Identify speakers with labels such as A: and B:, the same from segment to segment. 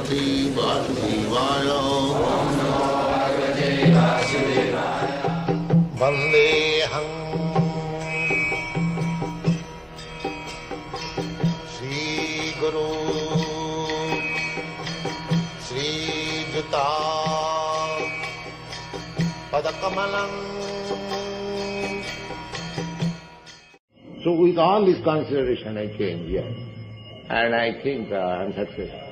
A: Bhagavate Vasudevaya. Vandeham Sri Guru Sri Juta Padakamalam. So with all this consideration I came here, and I think I'm successful.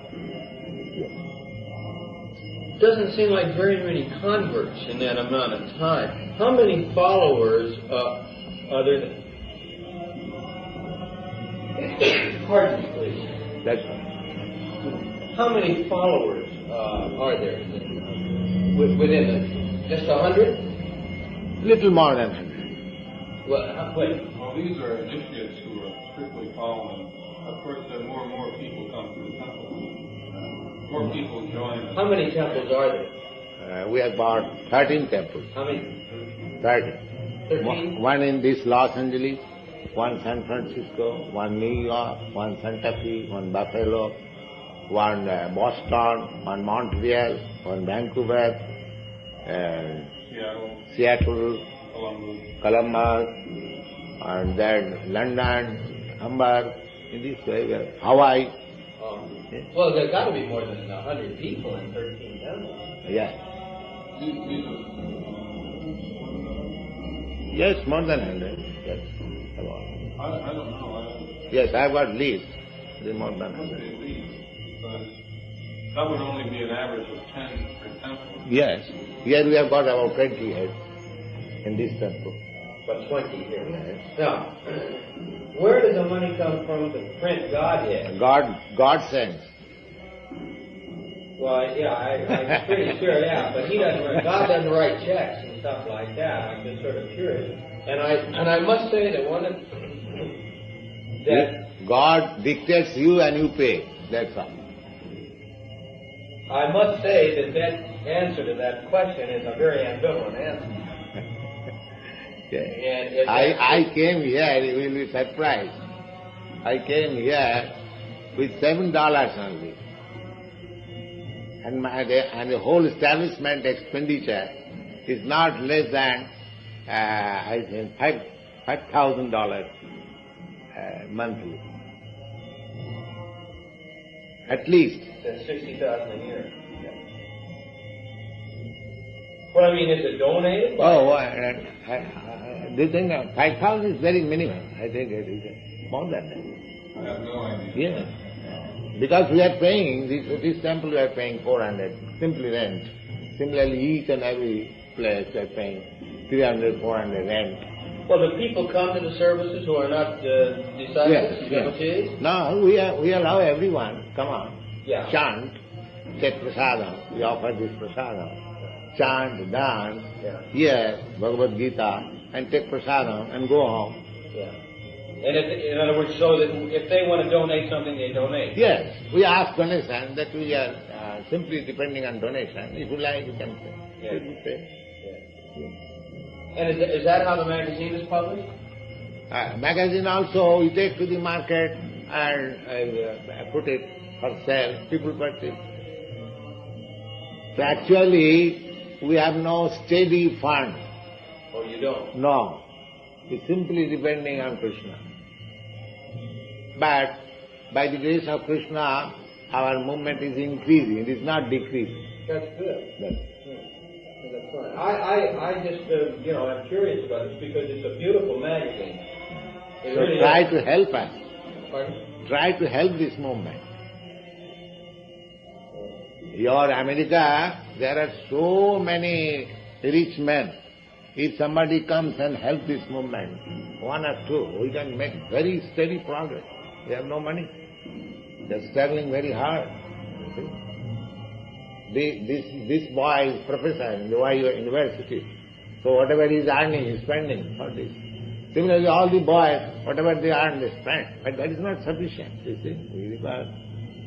B: Doesn't seem like very many converts in that amount of time. How many followers other than... Pardon me, please.
A: That's all.
B: How many followers are there within it? Just 100?
A: Little more than 100.
B: Well, wait.
C: Well, these are initiates who are strictly following. Of course, more and more people come to the temple. More people join us.
B: How many temples are there?
A: We have about 13 temples.
B: How many?
A: 13.
B: 13?
A: One in this Los Angeles, one San Francisco, one New York, one Santa Fe, one Buffalo, one Boston, one Montreal, one Vancouver, Seattle, Columbus, and then London, Hamburg, in this way, Hawaii.
B: Well, there's got to be more than 100 people in 13 temples.
A: Yes. Yes, more than 100. Yes.
C: I don't know.
A: Yes, I've got least. More than 100.
C: But that would only be an average of 10 per temple.
A: Yes. Here we have got about 20 heads in this temple.
B: But 20 here.
A: Yes.
B: Now, where does the money come from to print Godhead?
A: God sends.
B: Well, yeah, I'm pretty sure, yeah, but God doesn't write checks and stuff like that. I'm just sort of curious. And I must say that
A: God dictates you and you pay. That's all.
B: I must say that answer to that question is a very ambivalent answer.
A: Okay. I came here, you will be surprised. I came here with $7 only. And the whole establishment expenditure is not less than, I think, $5,000 monthly. At least.
B: That's $60,000 a year. Well, I mean, is it donated?
A: Do you think 5,000 is very minimum? I think it is more than that.
C: I have no idea.
A: Yes. Because we are paying, this temple we are paying 400, simply rent. Similarly, each and every place we are paying 300, 400 rent.
B: Well, do people come to the services who are not disciples, devotees?
A: No, we allow everyone, come on, chant, take prasadam, we offer this prasadam. Chant, dance, hear Bhagavad Gita, and take prasadam and go home.
B: Yeah. And in other words, so that if they want to donate something, they donate?
A: Yes. We ask donation, that we are simply depending on donation. If you like, you can pay.
B: Yeah.
A: You pay.
B: Yeah. And is that how the magazine is published?
A: Magazine also, we take to the market and put it for sale. People purchase. So actually, we have no steady fund.
B: Oh, you don't?
A: No. We're simply depending on Krishna. But by the grace of Krishna, our movement is increasing. It is not decreasing.
B: That's good.
A: That's
B: fine. I just, I'm curious about this because it's a beautiful magazine.
A: So really try to help us.
B: Pardon?
A: Try to help this movement. Your America, there are so many rich men. If somebody comes and helps this movement, one or two, we can make very steady progress. We have no money. They're struggling very hard. This boy is professor in the Ohio University. So whatever he is earning, he is spending for this. Similarly, all the boys, whatever they earn, they spend. But that is not sufficient, you see. We require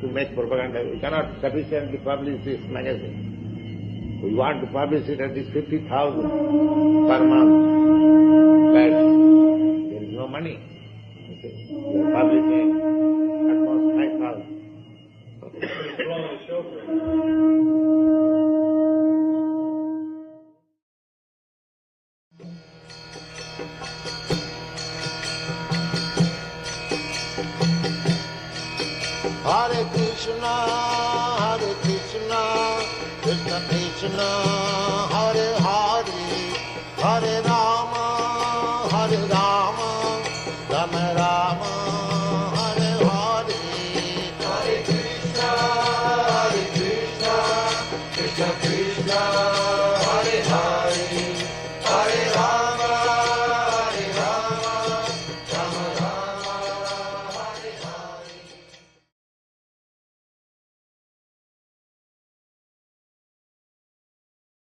A: to make propaganda. We cannot sufficiently publish this magazine. We want to publish it at least 50,000 per month. But there is no money. You see. We are publishing at most 5,000.
B: It's blowing the show for
D: Krishna, Hare Krishna, Krishna Krishna, Hare Hare, Hare Rama, Rama Rama.